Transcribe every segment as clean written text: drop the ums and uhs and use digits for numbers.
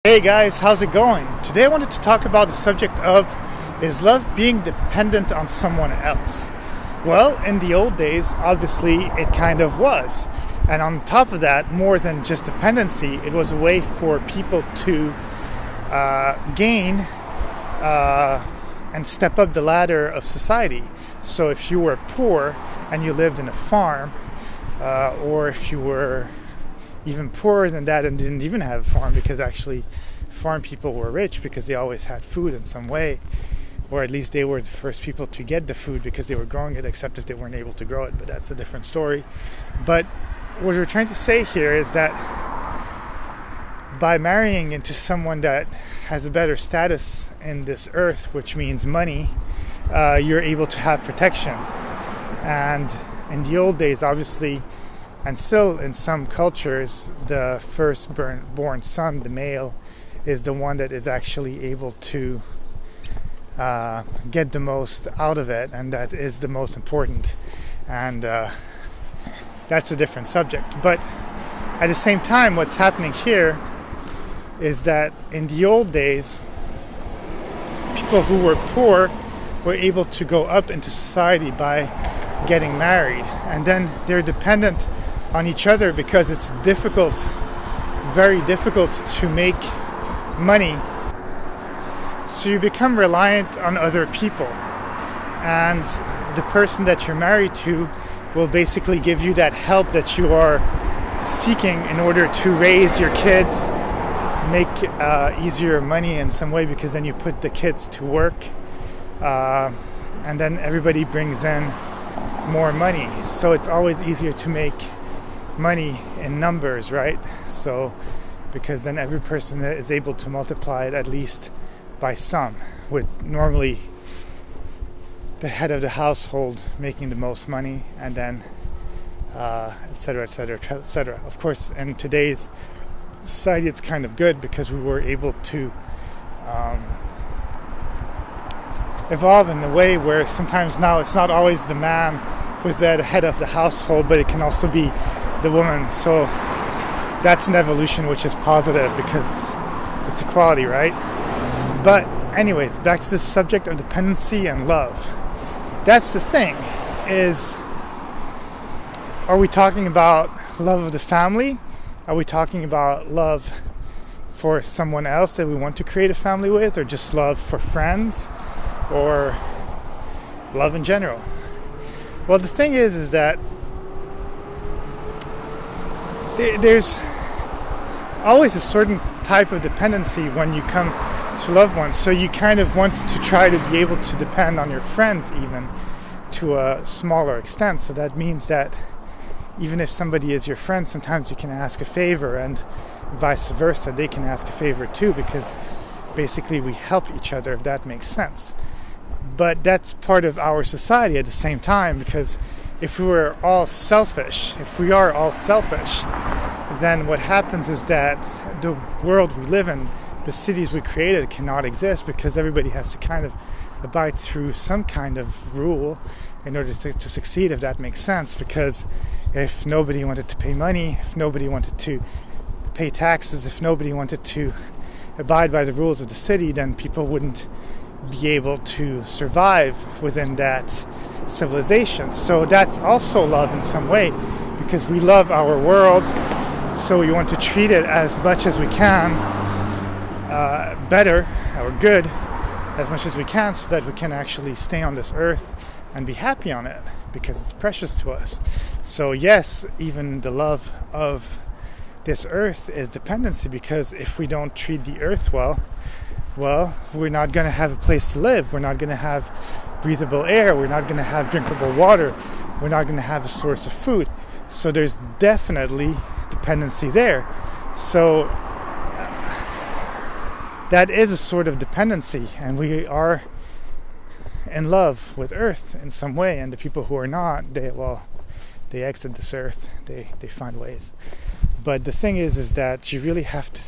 Hey guys, how's it going? Today I wanted to talk about the subject of, is love being dependent on someone else? Well, in the old days, obviously it kind of was. And on top of that, more than just dependency, it was a way for people to gain and step up the ladder of society. So if you were poor and you lived in a farm, or if you were even poorer than that and didn't even have a farm, because actually farm people were rich because they always had food in some way, or at least they were the first people to get the food because they were growing it, except if they weren't able to grow it, but that's a different story. But what we're trying to say here is that by marrying into someone that has a better status in this earth, which means money, you're able to have protection. And in the old days, obviously, and still in some cultures, the firstborn son, the male, is the one that is actually able to get the most out of it, and that is the most important. And that's a different subject. But at the same time, what's happening here is that in the old days, people who were poor were able to go up into society by getting married, and then they're dependent on each other because it's difficult, very difficult to make money. So you become reliant on other people, and the person that you're married to will basically give you that help that you are seeking in order to raise your kids, make easier money in some way, because then you put the kids to work, and then everybody brings in more money. So it's always easier to make money in numbers, right? So because then every person is able to multiply it at least by some, with normally the head of the household making the most money, and then etc., etc., etc. Of course, in today's society it's kind of good because we were able to evolve in a way where sometimes now it's not always the man who's the head of the household, but it can also be the woman. So that's an evolution which is positive because it's equality, right? But anyways, back to the subject of dependency and love. That's the thing, is, are we talking about love of the family? Are we talking about love for someone else that we want to create a family with, or just love for friends, or love in general? Well, the thing is that there's always a certain type of dependency when you come to loved ones. So you kind of want to try to be able to depend on your friends even to a smaller extent. So that means that even if somebody is your friend, sometimes you can ask a favor, and vice versa, they can ask a favor too, because basically we help each other, if that makes sense. But that's part of our society at the same time, because if we are all selfish, then what happens is that the world we live in, the cities we created, cannot exist, because everybody has to kind of abide through some kind of rule in order to succeed, if that makes sense. Because if nobody wanted to pay money, if nobody wanted to pay taxes, if nobody wanted to abide by the rules of the city, then people wouldn't be able to survive within that civilization. So that's also love in some way, because we love our world, so we want to treat it as much as we can, better or good, as much as we can, so that we can actually stay on this earth and be happy on it, because it's precious to us. So yes, even the love of this earth is dependency, because if we don't treat the earth well, we're not going to have a place to live. We're not going to have breathable air. We're not going to have drinkable water. We're not going to have a source of food. So there's definitely dependency there. So that is a sort of dependency, and we are in love with earth in some way. And the people who are not, they exit this earth. They find ways. But the thing is that you really have to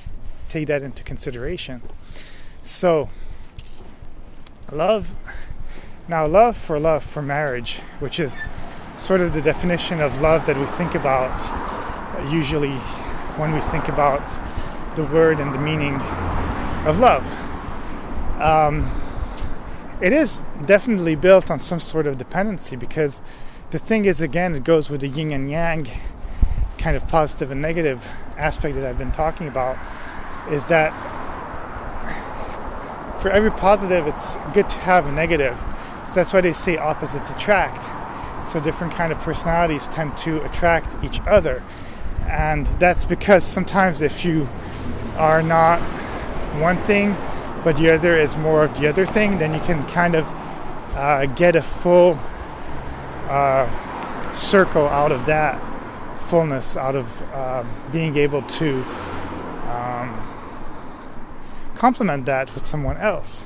take that into consideration. So love for marriage, which is sort of the definition of love that we think about usually when we think about the word and the meaning of love. It is definitely built on some sort of dependency, because the thing is, again, it goes with the yin and yang kind of positive and negative aspect that I've been talking about, is that for every positive it's good to have a negative. So that's why they say opposites attract. So different kind of personalities tend to attract each other, and that's because sometimes if you are not one thing but the other is more of the other thing, then you can kind of get a full circle out of that fullness, out of being able to complement that with someone else.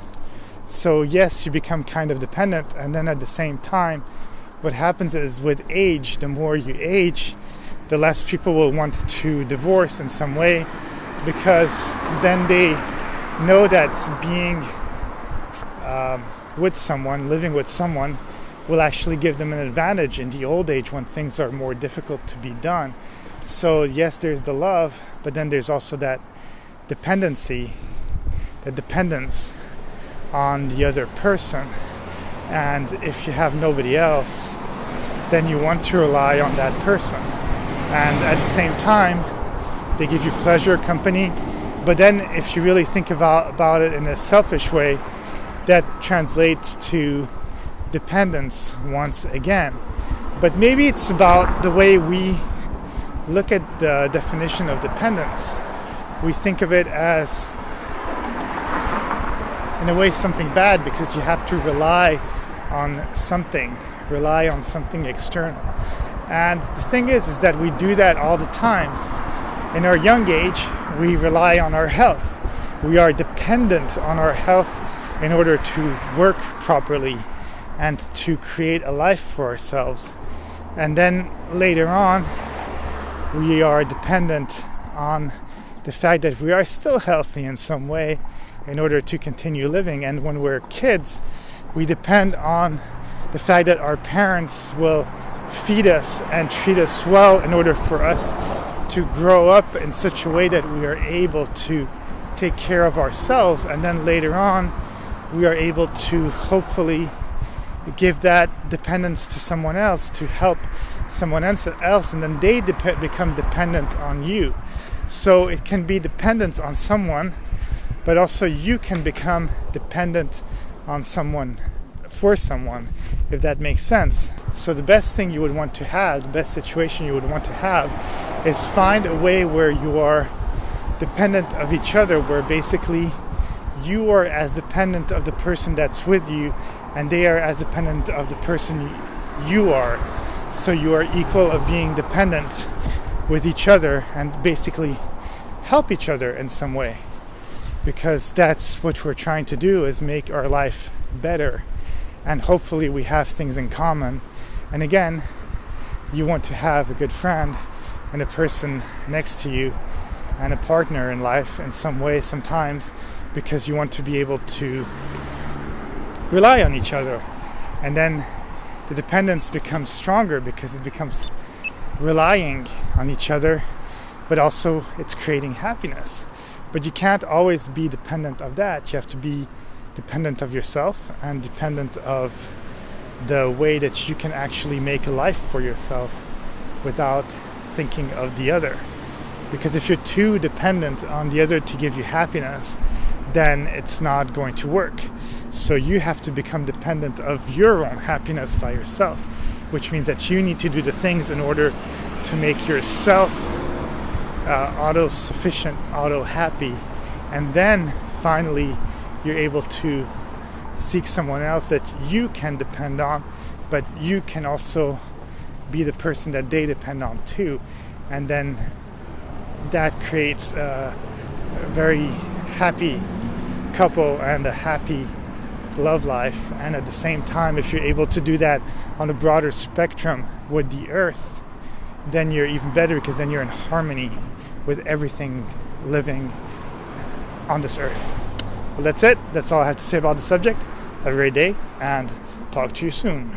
So yes, you become kind of dependent, and then at the same time, what happens is with age, the more you age, the less people will want to divorce in some way, because then they know that being with someone, living with someone, will actually give them an advantage in the old age when things are more difficult to be done. So yes, there's the love, but then there's also that dependency, the dependence on the other person. And if you have nobody else, then you want to rely on that person. And at the same time, they give you pleasure, company. But then if you really think about it in a selfish way, that translates to dependence once again. But maybe it's about the way we look at the definition of dependence. We think of it as, in a way, something bad, because you have to rely on something external. And the thing is that we do that all the time. In our young age, we rely on our health. We are dependent on our health in order to work properly and to create a life for ourselves. And then later on, we are dependent on the fact that we are still healthy in some way in order to continue living. And when we're kids, we depend on the fact that our parents will feed us and treat us well in order for us to grow up in such a way that we are able to take care of ourselves. And then later on, we are able to hopefully give that dependence to someone else, to help someone else, and then they become dependent on you. So it can be dependence on someone, but also you can become dependent on someone for someone, if that makes sense. So the best thing you would want to have, the best situation you would want to have, is find a way where you are dependent of each other, where basically you are as dependent of the person that's with you, and they are as dependent of the person you are. So you are equal of being dependent with each other and basically help each other in some way, because that's what we're trying to do, is make our life better. And hopefully we have things in common. And again, you want to have a good friend and a person next to you and a partner in life in some way sometimes, because you want to be able to rely on each other. And then the dependence becomes stronger because it becomes relying on each other, but also it's creating happiness. But you can't always be dependent of that. You have to be dependent of yourself and dependent of the way that you can actually make a life for yourself without thinking of the other. Because if you're too dependent on the other to give you happiness, then it's not going to work. So you have to become dependent of your own happiness by yourself, which means that you need to do the things in order to make yourself auto-sufficient, auto-happy. And then finally you're able to seek someone else that you can depend on, but you can also be the person that they depend on too. And then that creates a very happy couple and a happy love life. And at the same time, if you're able to do that on a broader spectrum with the earth, then you're even better, because then you're in harmony with everything living on this earth. Well, that's it. That's all I have to say about the subject. Have a great day, and talk to you soon.